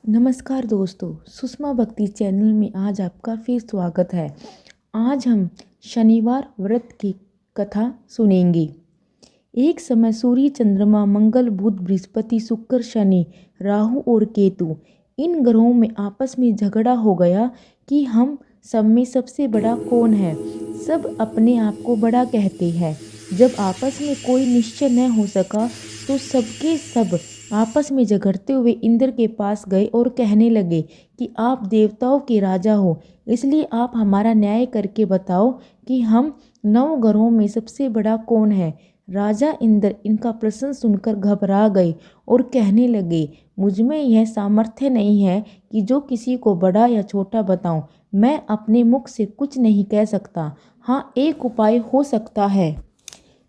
नमस्कार दोस्तों, सुषमा भक्ति चैनल में आज आपका फिर स्वागत है। आज हम शनिवार व्रत की कथा सुनेंगे। एक समय सूर्य, चंद्रमा, मंगल, बुध, बृहस्पति, शुक्र, शनि, राहु और केतु इन ग्रहों में आपस में झगड़ा हो गया कि हम सब में सबसे बड़ा कौन है। सब अपने आप को बड़ा कहते हैं। जब आपस में कोई निश्चय न हो सका तो सबके सब आपस में झगड़ते हुए इंद्र के पास गए और कहने लगे कि आप देवताओं के राजा हो, इसलिए आप हमारा न्याय करके बताओ कि हम 9 ग्रहों में सबसे बड़ा कौन है। राजा इंद्र इनका प्रश्न सुनकर घबरा गए और कहने लगे, मुझमें यह सामर्थ्य नहीं है कि जो किसी को बड़ा या छोटा बताऊं। मैं अपने मुख से कुछ नहीं कह सकता। हाँ, एक उपाय हो सकता है।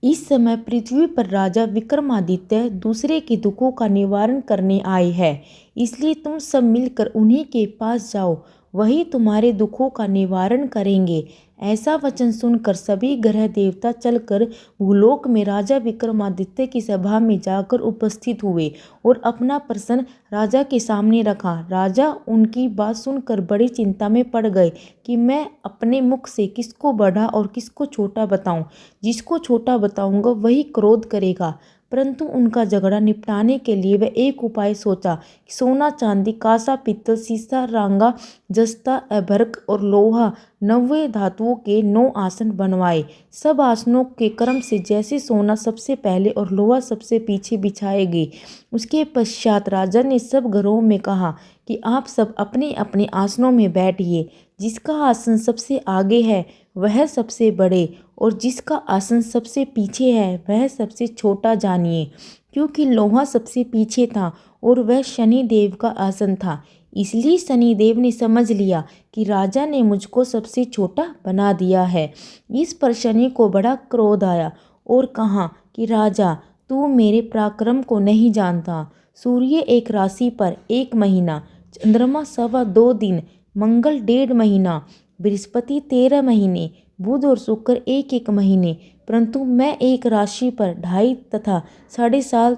इस समय पृथ्वी पर राजा विक्रमादित्य दूसरे के दुखों का निवारण करने आए हैं, इसलिए तुम सब मिलकर उन्हीं के पास जाओ, वही तुम्हारे दुखों का निवारण करेंगे। ऐसा वचन सुनकर सभी ग्रह देवता चलकर भूलोक में राजा विक्रमादित्य की सभा में जाकर उपस्थित हुए और अपना प्रश्न राजा के सामने रखा। राजा उनकी बात सुनकर बड़ी चिंता में पड़ गए कि मैं अपने मुख से किसको बड़ा और किसको छोटा बताऊं। जिसको छोटा बताऊंगा वही क्रोध करेगा। परंतु उनका झगड़ा निपटाने के लिए वह एक उपाय सोचा। सोना, चांदी, कांसा, पित्तल, सीसा, रांगा, जस्ता, अभ्रक और लोहा 90 धातुओं के 9 आसन बनवाए। सब आसनों के क्रम से जैसे सोना सबसे पहले और लोहा सबसे पीछे बिछाए गए। उसके पश्चात राजा ने सब ग्रहों में कहा कि आप सब अपने अपने आसनों में बैठिए। जिसका आसन सबसे आगे है वह सबसे बड़े और जिसका आसन सबसे पीछे है वह सबसे छोटा जानिए। क्योंकि लोहा सबसे पीछे था और वह शनि देव का आसन था, इसलिए शनि देव ने समझ लिया कि राजा ने मुझको सबसे छोटा बना दिया है। इस पर शनि को बड़ा क्रोध आया और कहा कि राजा, तू मेरे पराक्रम को नहीं जानता। सूर्य एक राशि पर 1 महीना, चंद्रमा 2.25 दिन, मंगल 1.5 महीना, बृहस्पति 13 महीने, बुध और शुक्र 1-1 महीने, परंतु मैं एक राशि पर 2.5 तथा 7.5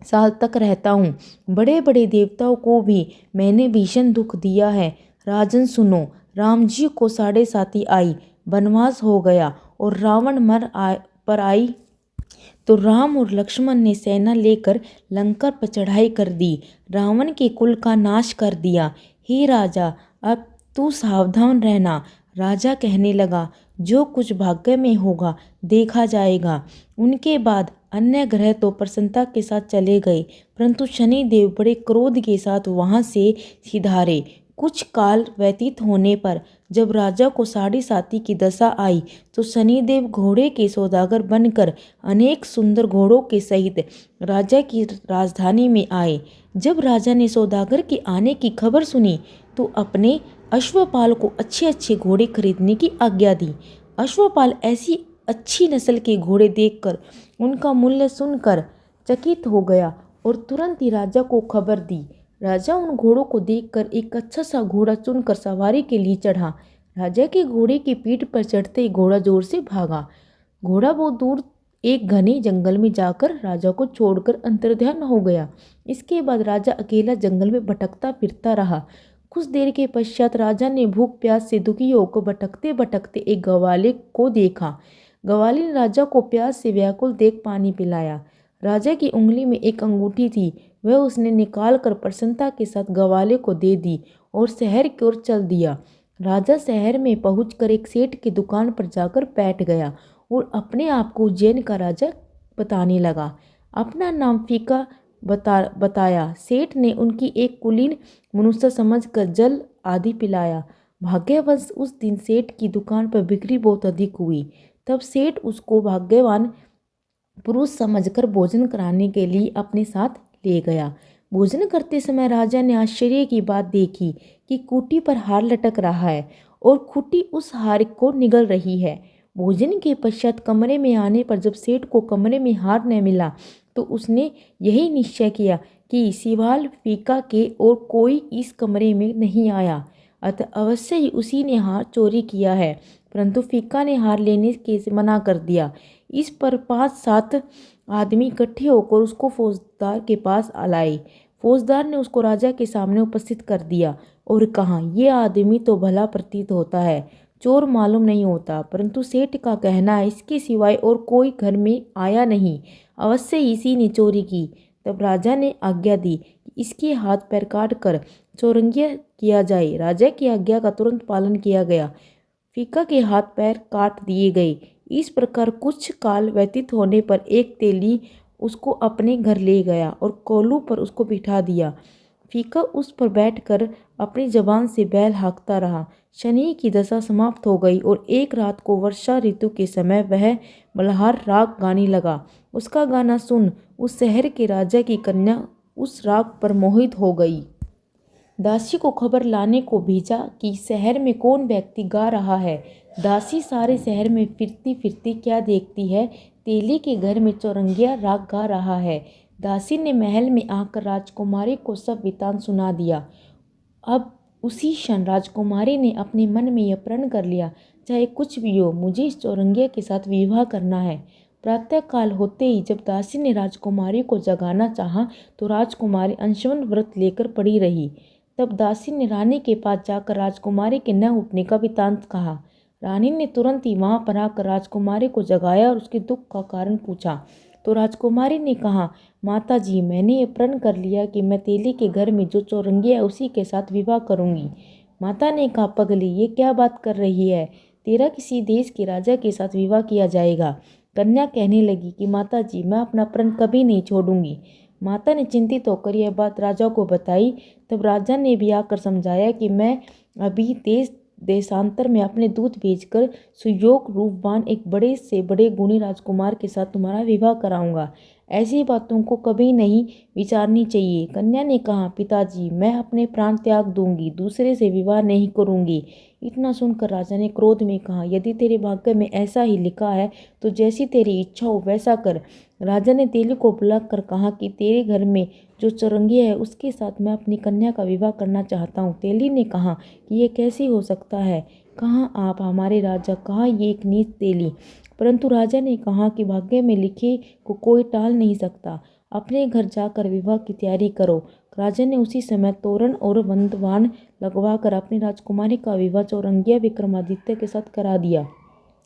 साल तक रहता हूँ। बड़े बड़े देवताओं को भी मैंने भीषण दुख दिया है। राजन सुनो, राम जी को 7.5 आई, वनवास हो गया और रावण पर आई तो राम और लक्ष्मण ने सेना लेकर लंका पर चढ़ाई कर दी, रावण के कुल का नाश कर दिया। हे राजा, अब तू सावधान रहना। राजा कहने लगा, जो कुछ भाग्य में होगा देखा जाएगा। उनके बाद अन्य ग्रह तो प्रसन्नता के साथ चले गए, परंतु शनिदेव बड़े क्रोध के साथ वहां से सिधारे। कुछ काल व्यतीत होने पर जब राजा को 7.5 की दशा आई तो शनिदेव घोड़े के सौदागर बनकर अनेक सुंदर घोड़ों के सहित राजा की राजधानी में आए। जब राजा ने सौदागर के आने की खबर सुनी तो अपने अश्वपाल को अच्छे अच्छे घोड़े खरीदने की आज्ञा दी। अश्वपाल ऐसी अच्छी नस्ल के घोड़े देखकर उनका मूल्य सुनकर चकित हो गया और तुरंत ही राजा को खबर दी। राजा उन घोड़ों को देखकर एक अच्छा सा घोड़ा चुनकर सवारी के लिए चढ़ा। राजा के घोड़े की पीठ पर चढ़ते ही घोड़ा जोर से भागा। घोड़ा बहुत दूर एक घने जंगल में जाकर राजा को छोड़कर अंतर्ध्यान हो गया। इसके बाद राजा अकेला जंगल में भटकता फिरता रहा। कुछ देर के पश्चात राजा ने भूख प्यास से दुखी होकर भटकते भटकते एक ग्वाले को देखा। ग्वाले ने राजा को प्यास से व्याकुल देख पानी पिलाया। राजा की उंगली में एक अंगूठी थी, वह उसने निकाल कर प्रसन्नता के साथ ग्वाले को दे दी और शहर की ओर चल दिया। राजा शहर में पहुंचकर एक सेठ की दुकान पर जाकर बैठ गया और अपने आप को उज्जैन का राजा बताने लगा। अपना नाम फीका बताया। सेठ ने उनकी एक कुलीन मनुष्य समझकर जल आदि पिलाया। भाग्यवश उस दिन सेठ की दुकान पर बिक्री बहुत अधिक हुई। तब सेठ उसको भाग्यवान पुरुष समझकर भोजन कराने के लिए अपने साथ ले गया। भोजन करते समय राजा ने आश्चर्य की बात देखी कि खूंटी पर हार लटक रहा है और खूंटी उस हार को निगल रही है। भोजन के पश्चात कमरे में आने पर जब सेठ को कमरे में हार न मिला तो उसने यही निश्चय किया कि सिवाल फीका के और कोई इस कमरे में नहीं आया, अतः अवश्य ही उसी ने हार चोरी किया है। परंतु फीका ने हार लेने के से मना कर दिया। इस पर 5-7 आदमी इकट्ठे होकर उसको फौजदार के पास लाए। फौजदार ने उसको राजा के सामने उपस्थित कर दिया और कहा, ये आदमी तो भला प्रतीत होता है, चोर मालूम नहीं होता, परंतु सेठ का कहना है इसके सिवाय और कोई घर में आया नहीं, अवश्य इसी ने चोरी की। तब राजा ने आज्ञा दी कि इसके हाथ पैर काट कर चौरंगिया किया जाए। राजा की आज्ञा का तुरंत पालन किया गया। फीका के हाथ पैर काट दिए गए। इस प्रकार कुछ काल व्यतीत होने पर एक तेली उसको अपने घर ले गया और कोलू पर उसको बिठा दिया। फीका उस पर बैठकर अपनी जबान से बैल हाँकता रहा। शनि की दशा समाप्त हो गई और एक रात को वर्षा ऋतु के समय वह मल्हार राग गाने लगा। उसका गाना सुन उस शहर के राजा की कन्या उस राग पर मोहित हो गई। दासी को खबर लाने को भेजा कि शहर में कौन व्यक्ति गा रहा है। दासी सारे शहर में फिरती फिरती क्या देखती है, तेली के घर में चौरंगिया राग गा रहा है। दासी ने महल में आकर राजकुमारी को सब वृत्तांत सुना दिया। अब उसी क्षण राजकुमारी ने अपने मन में यह प्रण कर लिया, चाहे कुछ भी हो, मुझे इस चौरंगिया के साथ विवाह करना है। प्रातःकाल होते ही जब दासी ने राजकुमारी को जगाना चाहा तो राजकुमारी अंशुमन व्रत लेकर पड़ी रही। तब दासी ने रानी के पास जाकर राजकुमारी के न उठने का वृत्तांत कहा। रानी ने तुरंत ही वहां पर आकर राजकुमारी को जगाया और उसके दुख का कारण पूछा। तो राजकुमारी ने कहा, माता जी, मैंने ये प्रण कर लिया कि मैं तेली के घर में जो चौरंगिया है उसी के साथ विवाह करूंगी। माता ने कहा, पगली, ये क्या बात कर रही है? तेरा किसी देश के राजा के साथ विवाह किया जाएगा। कन्या कहने लगी कि माता जी, मैं अपना प्रण कभी नहीं छोड़ूंगी। माता ने चिंतित होकर यह बात राजा को बताई। तब राजा ने भी आकर समझाया कि मैं अभी देशांतर में अपने दूत भेजकर सुयोग रूपवान एक बड़े से बड़े गुणी राजकुमार के साथ तुम्हारा विवाह कराऊंगा। ऐसी बातों को कभी नहीं विचारनी चाहिए। कन्या ने कहा, पिताजी, मैं अपने प्राण त्याग दूंगी, दूसरे से विवाह नहीं करूंगी। इतना सुनकर राजा ने क्रोध में कहा, यदि तेरे भाग्य में ऐसा ही लिखा है तो जैसी तेरी इच्छा हो वैसा कर। राजा ने तेली को बुलाकर कहा कि तेरे घर में जो चौरंगिया है उसके साथ मैं अपनी कन्या का विवाह करना चाहता हूँ। तेली ने कहा कि यह कैसे हो सकता है? कहाँ आप हमारे राजा, कहाँ ये एक नीच तेली? परंतु राजा ने कहा कि भाग्य में लिखे को कोई टाल नहीं सकता, अपने घर जाकर विवाह की तैयारी करो। राजा ने उसी समय तोरण और बंदवान लगवाकर अपनी राजकुमारी का विवाह चौरंगिया विक्रमादित्य के साथ करा दिया।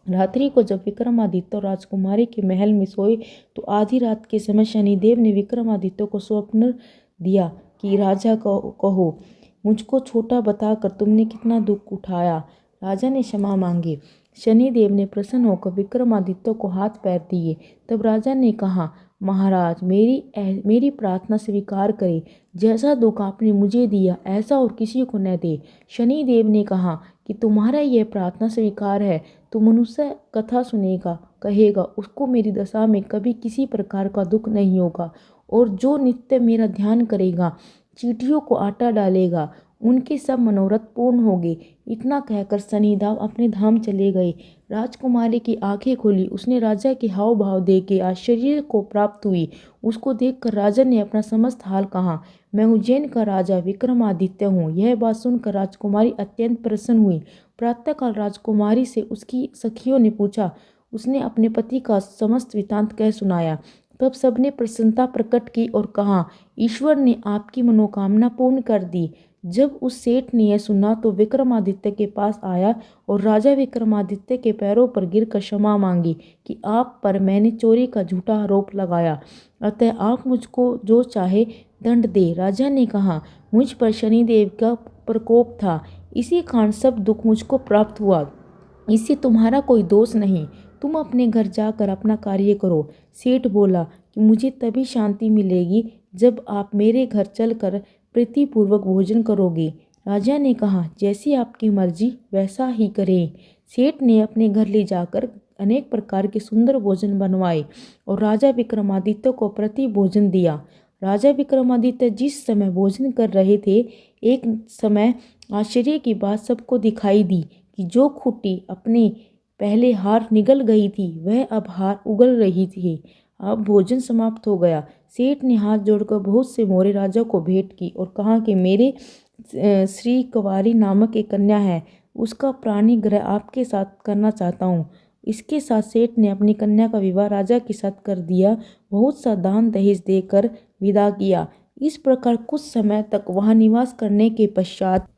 रात्रि को जब विक्रमादित्य राजकुमारी के महल में सोए तो आधी रात के समय शनिदेव ने विक्रमादित्य को स्वप्न दिया कि राजा को कहो, मुझको छोटा बताकर तुमने कितना दुख उठाया। राजा ने क्षमा मांगी। शनिदेव ने प्रसन्न होकर विक्रमादित्य को हाथ पैर दिए। तब राजा ने कहा, महाराज, मेरी प्रार्थना स्वीकार करें। जैसा दुख आपने मुझे दिया ऐसा और किसी को न दे। शनिदेव ने कहा कि तुम्हारा यह प्रार्थना स्वीकार है तो मनुष्य कथा सुनेगा, कहेगा उसको मेरी दशा में कभी किसी प्रकार का दुख नहीं होगा, और जो नित्य मेरा ध्यान करेगा, चींटियों को आटा डालेगा, उनके सब मनोरथ पूर्ण होंगे। इतना कहकर शनिदेव अपने धाम चले गए। राजकुमारी की आंखें खुली। उसने राजा के हाव भाव देखे आश्चर्य को प्राप्त हुई। उसको देखकर राजा ने अपना समस्त हाल कहा। मैं उज्जैन का राजा विक्रमादित्य हूँ। यह बात सुनकर राजकुमारी अत्यंत प्रसन्न हुई। प्रातःकाल राजकुमारी से उसकी सखियों ने पूछा। उसने अपने पति का समस्त वृत्तांत कह सुनाया। तब सबने प्रसन्नता प्रकट की और कहा, ईश्वर ने आपकी मनोकामना पूर्ण कर दी। जब उस सेठ ने यह सुना तो विक्रमादित्य के पास आया और राजा विक्रमादित्य के पैरों पर गिरकर क्षमा मांगी कि आप पर मैंने चोरी का झूठा आरोप लगाया, अतः आप मुझको जो चाहे दंड दे। राजा ने कहा, मुझ पर शनिदेव का प्रकोप था, इसी कारण सब दुख मुझको प्राप्त हुआ। इससे तुम्हारा कोई दोष नहीं। तुम अपने घर जाकर अपना कार्य करो। सेठ बोला कि मुझे तभी शांति मिलेगी जब आप मेरे घर चलकर प्रीतिपूर्वक भोजन करोगे। राजा ने कहा, जैसी आपकी मर्जी वैसा ही करें। सेठ ने अपने घर ले जाकर अनेक प्रकार के सुंदर भोजन बनवाए और राजा विक्रमादित्य को प्रति भोजन दिया। राजा विक्रमादित्य जिस समय भोजन कर रहे थे, एक समय आश्चर्य की बात सबको दिखाई दी कि जो खूंटी अपने पहले हार निगल गई थी वह अब हार उगल रही थी। अब भोजन समाप्त हो गया। सेठ ने हाथ जोड़कर बहुत से मोहरे राजा को भेंट की और कहा कि मेरे श्री कुंवारी नामक एक कन्या है, उसका प्राणी ग्रह आपके साथ करना चाहता हूँ। इसके साथ सेठ ने अपनी कन्या का विवाह राजा के साथ कर दिया। बहुत सा दान दहेज देकर विदा किया। इस प्रकार कुछ समय तक वहाँ निवास करने के पश्चात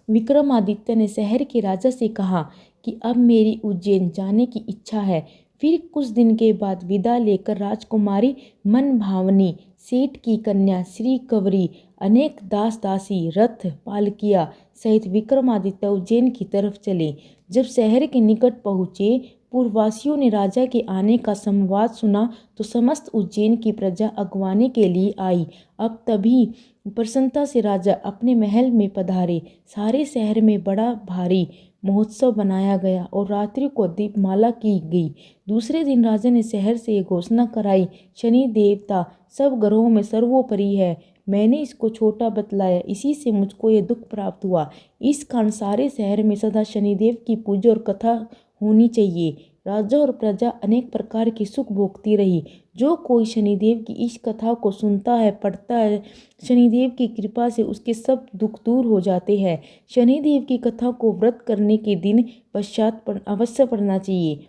विक्रमादित्य ने शहर के राजा से कहा कि अब मेरी उज्जैन जाने की इच्छा है। फिर कुछ दिन के बाद विदा लेकर राजकुमारी मनभावनी, सेठ की कन्या श्री कवरी, अनेक दास दासी, रथ पालकिया सहित विक्रमादित्य उज्जैन की तरफ चले। जब शहर के निकट पहुँचे, पूर्ववासियों ने राजा के आने का संवाद सुना तो समस्त उज्जैन की प्रजा अगवाने के लिए आई। अब तभी प्रसन्नता से राजा अपने महल में पधारे। सारे शहर में बड़ा भारी महोत्सव बनाया गया और रात्रि को दीपमाला की गई। दूसरे दिन राजा ने शहर से ये घोषणा कराई, शनि देवता सब ग्रहों में सर्वोपरि है। मैंने इसको छोटा बतलाया, इसी से मुझको ये दुख प्राप्त हुआ। इस कारण सारे शहर में सदा शनिदेव की पूजा और कथा होनी चाहिए। राजा और प्रजा अनेक प्रकार की सुख भोगती रही। जो कोई शनिदेव की इस कथा को सुनता है, पढ़ता है, शनिदेव की कृपा से उसके सब दुख दूर हो जाते हैं। शनिदेव की कथा को व्रत करने के दिन पश्चात अवश्य पढ़ना चाहिए।